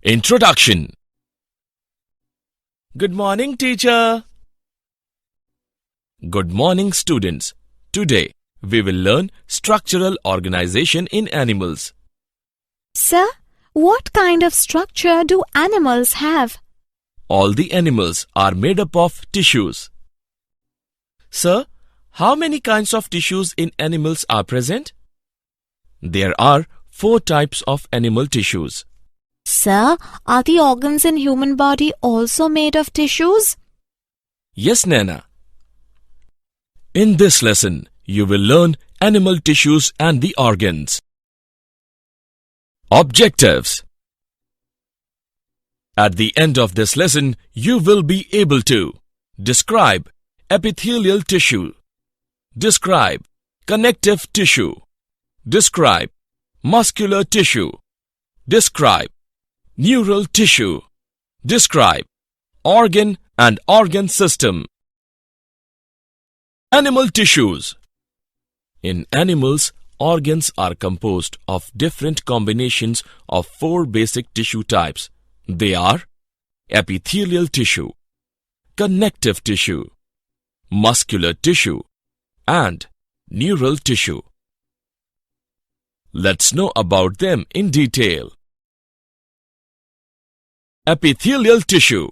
Introduction. Good morning, teacher. Good morning, students. Today, we will learn structural organization in animals. Sir, what kind of structure do animals have? All the animals are made up of tissues. Sir, how many kinds of tissues in animals are present? There are 4 types of animal tissues. Sir, are the organs in human body also made of tissues? Yes, Nana. In this lesson, you will learn animal tissues and the organs. Objectives. At the end of this lesson, you will be able to describe epithelial tissue, describe connective tissue, describe muscular tissue, describe neural tissue, describe organ and organ system. Animal tissues. In animals, organs are composed of different combinations of 4 basic tissue types. They are epithelial tissue, connective tissue, muscular tissue, and neural tissue. Let's know about them in detail. Epithelial tissue.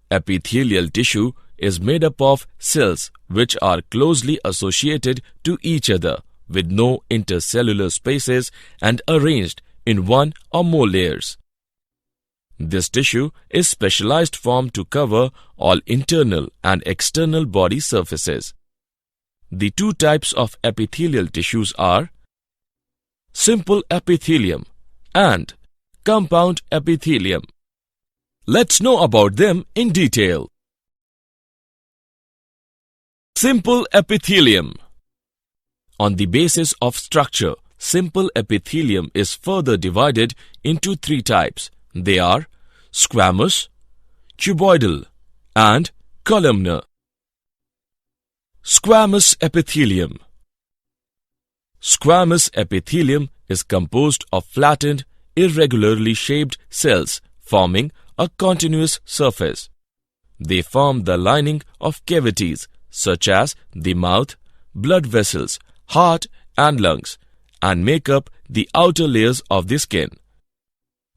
Epithelial tissue is made up of cells which are closely associated to each other with no intercellular spaces and arranged in 1 or more layers. This tissue is specialized form to cover all internal and external body surfaces. The 2 types of epithelial tissues are simple epithelium and compound epithelium. Let's know about them in detail. Simple epithelium. On the basis of structure, simple epithelium is further divided into 3 types. They are squamous, cuboidal, and columnar. Squamous epithelium. Squamous epithelium is composed of flattened, irregularly shaped cells forming a continuous surface. They form the lining of cavities such as the mouth, blood vessels, heart and lungs, and make up the outer layers of the skin.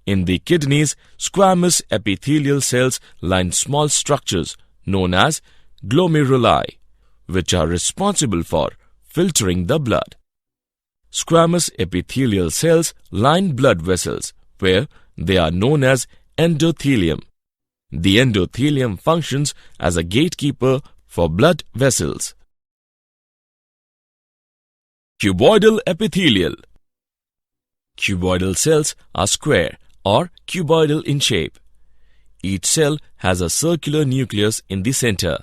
In the kidneys, squamous epithelial cells line small structures known as glomeruli, which are responsible for filtering the blood. Squamous epithelial cells line blood vessels, where they are known as endothelium. The endothelium functions as a gatekeeper for blood vessels. Cuboidal epithelial. Cuboidal cells are square or cuboidal in shape. Each cell has a circular nucleus in the center.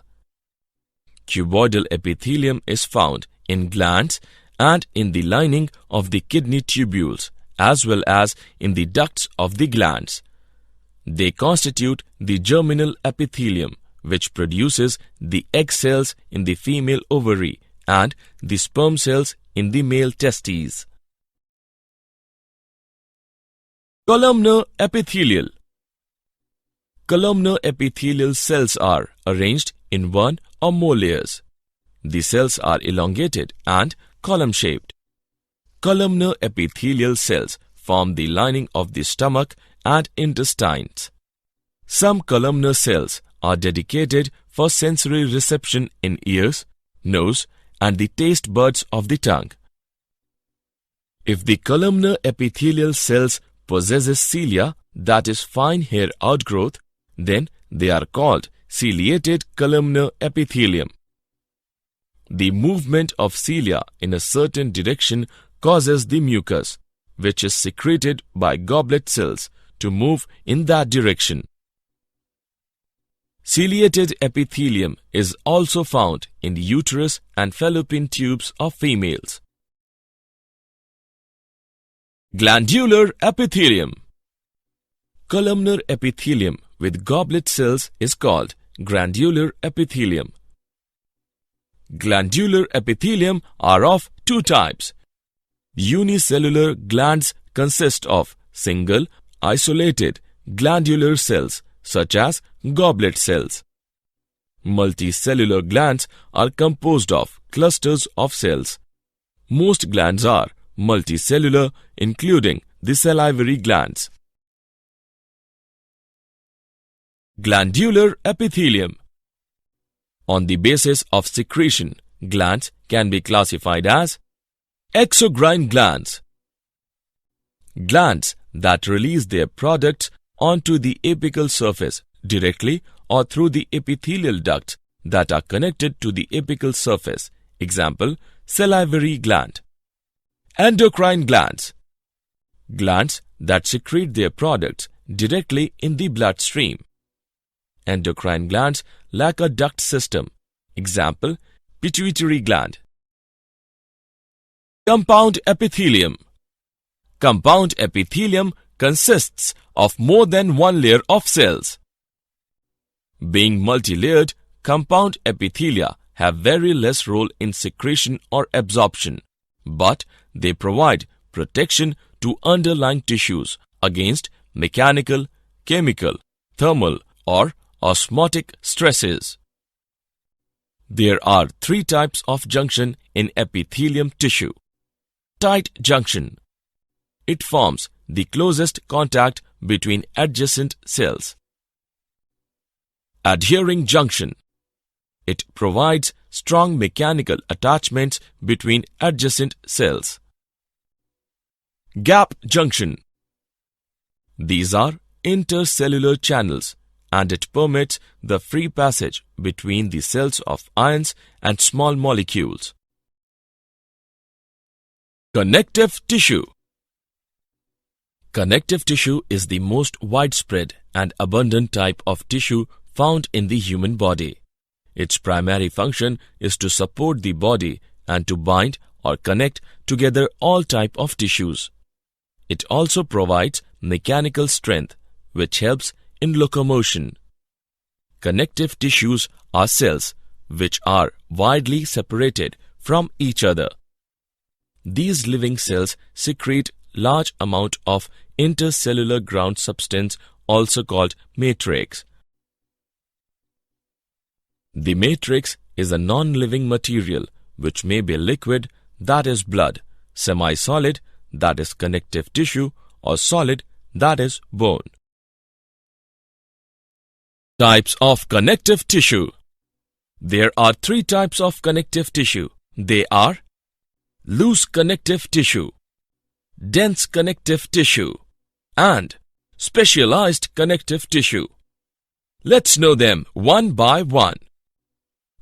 Cuboidal epithelium is found in glands and in the lining of the kidney tubules, as well as in the ducts of the glands. They constitute the germinal epithelium, which produces the egg cells in the female ovary and the sperm cells in the male testes. Columnar epithelial. Columnar epithelial cells are arranged in 1 or more layers. The cells are elongated and column-shaped. Columnar epithelial cells form the lining of the stomach and intestines. Some columnar cells are dedicated for sensory reception in ears, nose, and the taste buds of the tongue. If the columnar epithelial cells possesses cilia, that is fine hair outgrowth, then they are called ciliated columnar epithelium. The movement of cilia in a certain direction causes the mucus, which is secreted by goblet cells, to move in that direction. Ciliated epithelium is also found in the uterus and fallopian tubes of females. Glandular epithelium. Columnar epithelium with goblet cells is called glandular epithelium. Glandular epithelium are of 2 types, Unicellular glands consist of single, isolated glandular cells such as goblet cells. Multicellular glands are composed of clusters of cells. Most glands are multicellular, including the salivary glands. Glandular epithelium. On the basis of secretion, glands can be classified as exocrine glands, glands that release their products onto the apical surface directly or through the epithelial ducts that are connected to the apical surface. Example, salivary gland. Endocrine glands, glands that secrete their products directly in the bloodstream. Endocrine glands lack a duct system. Example, pituitary gland. Compound epithelium. Compound epithelium consists of more than one layer of cells. Being multi-layered, compound epithelia have very less role in secretion or absorption, but they provide protection to underlying tissues against mechanical, chemical, thermal, or osmotic stresses. There are three types of junction in epithelium tissue. Tight junction. It forms the closest contact between adjacent cells. Adhering junction. It provides strong mechanical attachments between adjacent cells. Gap junction. These are intercellular channels, and it permits the free passage between the cells of ions and small molecules. Connective tissue. Connective tissue is the most widespread and abundant type of tissue found in the human body. Its primary function is to support the body and to bind or connect together all types of tissues. It also provides mechanical strength, which helps in locomotion. Connective tissues are cells which are widely separated from each other. These living cells secrete large amount of intercellular ground substance, also called matrix. The matrix is a non-living material which may be liquid, that is blood, semi-solid, that is connective tissue, or solid, that is bone. Types of connective tissue. There are three types of connective tissue. They are loose connective tissue, dense connective tissue, and specialized connective tissue. Let's know them one by one.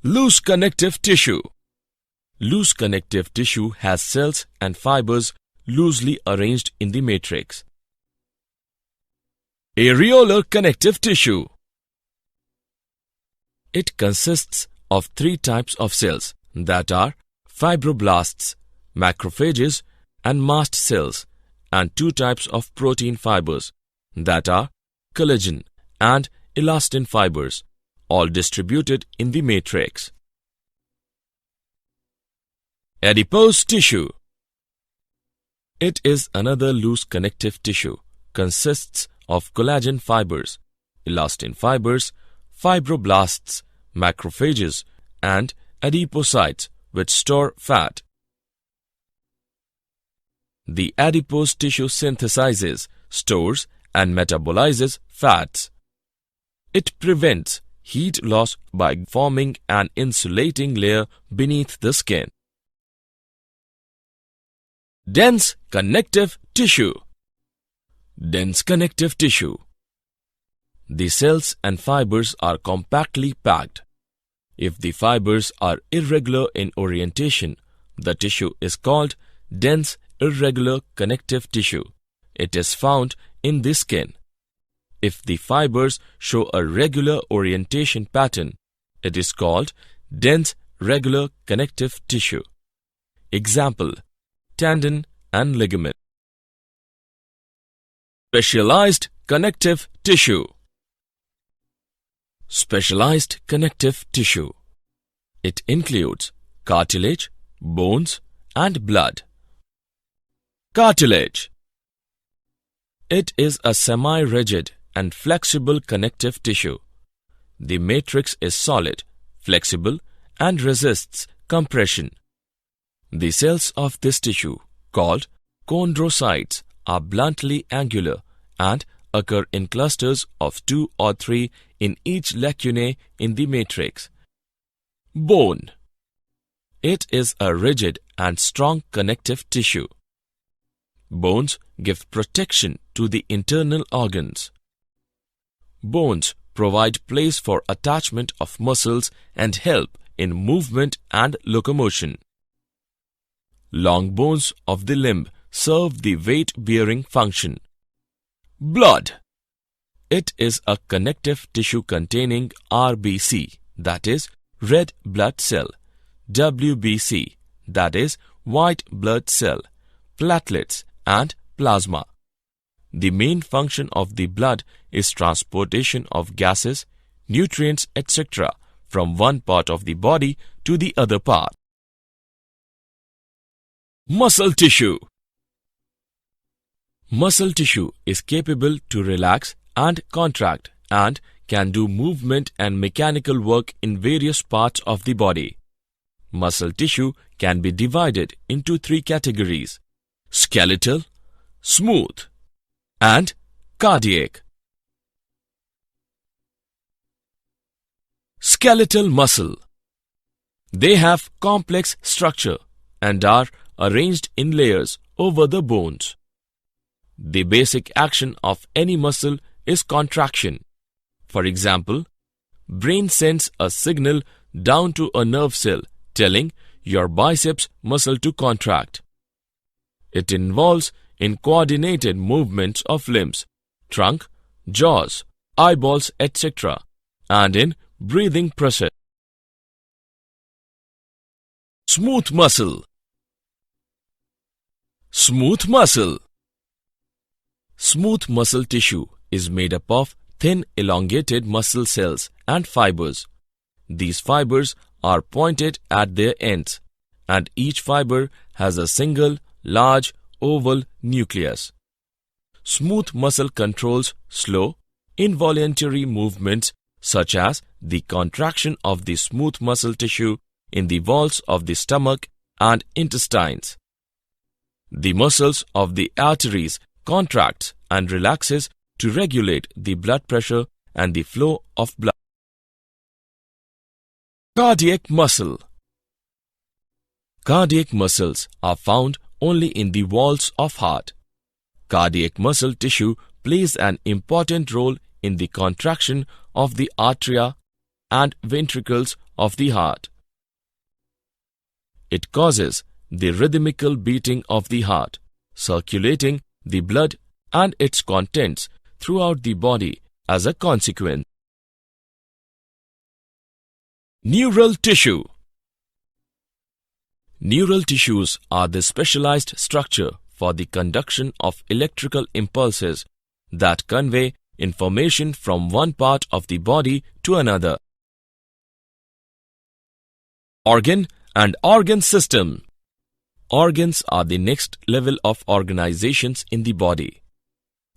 Loose connective tissue. Loose connective tissue has cells and fibers loosely arranged in the matrix. Areolar connective tissue. It consists of three types of cells, that are fibroblasts, macrophages, and mast cells, and two types of protein fibers, that are collagen and elastin fibers, all distributed in the matrix. Adipose tissue. It is another loose connective tissue, consists of collagen fibers, elastin fibers, fibroblasts, macrophages, and adipocytes which store fat. The adipose tissue synthesizes, stores, and metabolizes fats. It prevents heat loss by forming an insulating layer beneath the skin. Dense connective tissue. Dense connective tissue. The cells and fibers are compactly packed. If the fibers are irregular in orientation, the tissue is called dense irregular connective tissue. It is found in the skin. If the fibers show a regular orientation pattern, it is called dense regular connective tissue. Example, tendon and ligament. Specialized connective tissue. Specialized connective tissue. It includes cartilage, bones, and blood. Cartilage. It is a semi-rigid and flexible connective tissue. The matrix is solid, flexible, and resists compression. The cells of this tissue, called chondrocytes, are bluntly angular and occur in clusters of 2 or 3 in each lacunae in the matrix. Bone. It is a rigid and strong connective tissue. Bones give protection to the internal organs. Bones provide place for attachment of muscles and help in movement and locomotion. Long bones of the limb serve the weight-bearing function. Blood. It is a connective tissue containing RBC, that is, red blood cell, WBC, that is, white blood cell, platelets, and plasma. The main function of the blood is transportation of gases, nutrients, etc. from one part of the body to the other part. Muscle tissue. Muscle tissue is capable to relax and contract and can do movement and mechanical work in various parts of the body. Muscle tissue can be divided into 3 categories: skeletal, smooth, and cardiac. Skeletal muscle. They have complex structure and are arranged in layers over the bones. The basic action of any muscle is contraction. For example, brain sends a signal down to a nerve cell telling your biceps muscle to contract. It involves in coordinated movements of limbs, trunk, jaws, eyeballs, etc. and in breathing process. Smooth muscle. Smooth muscle. Smooth muscle tissue is made up of thin elongated muscle cells and fibers. These fibers are pointed at their ends, and each fiber has a single, large, oval nucleus. Smooth muscle controls slow, involuntary movements such as the contraction of the smooth muscle tissue in the walls of the stomach and intestines. The muscles of the arteries contracts and relaxes to regulate the blood pressure and the flow of blood. Cardiac muscle. Cardiac muscles are found only in the walls of heart. Cardiac muscle tissue plays an important role in the contraction of the atria and ventricles of the heart. It causes the rhythmical beating of the heart, circulating the blood and its contents throughout the body as a consequence. Neural tissue. Neural tissues are the specialized structure for the conduction of electrical impulses that convey information from one part of the body to another. Organ and organ system. Organs are the next level of organizations in the body.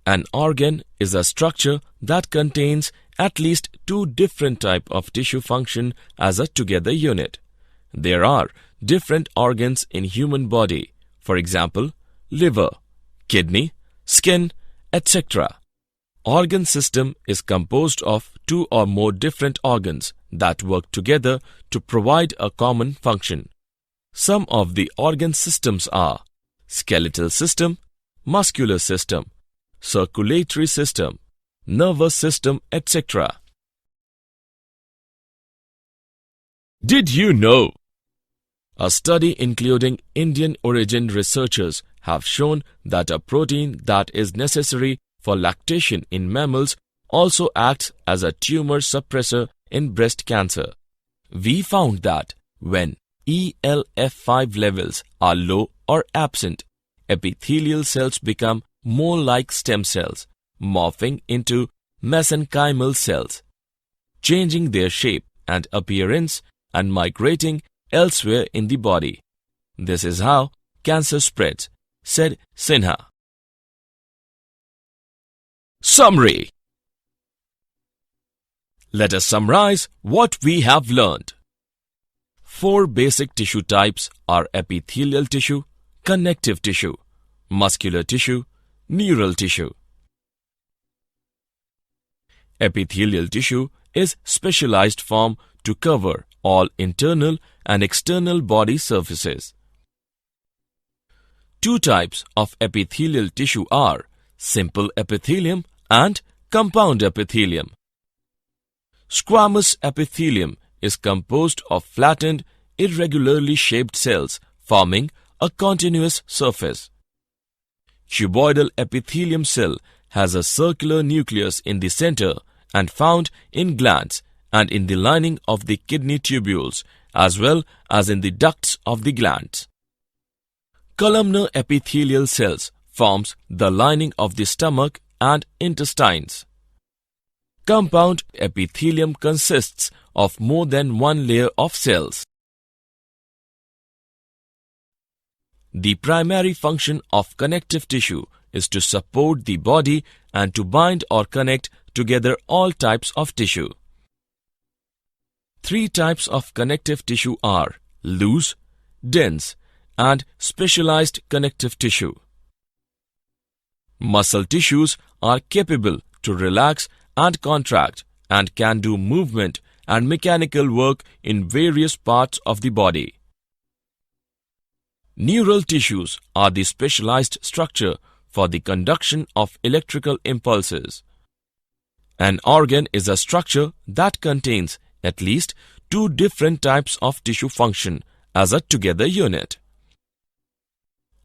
An organ is a structure that contains at least 2 different types of tissue function as a together unit. There are different organs in human body, for example, liver, kidney, skin, etc. Organ system is composed of 2 or more different organs that work together to provide a common function. Some of the organ systems are skeletal system, muscular system, circulatory system, nervous system, etc. Did you know? A study including Indian origin researchers have shown that a protein that is necessary for lactation in mammals also acts as a tumor suppressor in breast cancer. We found that when ELF5 levels are low or absent, epithelial cells become more like stem cells, morphing into mesenchymal cells, changing their shape and appearance and migrating elsewhere in the body. This is how cancer spreads said Sinha. Summary. Let us summarize what we have learned. 4 basic tissue types are epithelial tissue, connective tissue, muscular tissue, neural tissue. Epithelial tissue is specialized form to cover all internal and external body surfaces. 2 types of epithelial tissue are simple epithelium and compound epithelium. Squamous epithelium is composed of flattened, irregularly shaped cells forming a continuous surface. Cuboidal epithelium cell has a circular nucleus in the center and found in glands and in the lining of the kidney tubules as well as in the ducts of the glands. Columnar epithelial cells forms the lining of the stomach and intestines. Compound epithelium consists of more than one layer of cells. The primary function of connective tissue is to support the body and to bind or connect together all types of tissue. 3 types of connective tissue are loose, dense, and specialized connective tissue. Muscle tissues are capable to relax and contract and can do movement and mechanical work in various parts of the body. Neural tissues are the specialized structure for the conduction of electrical impulses. An organ is a structure that contains at least 2 different types of tissue function as a together unit.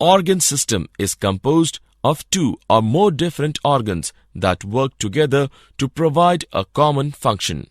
Organ system is composed of 2 or more different organs that work together to provide a common function.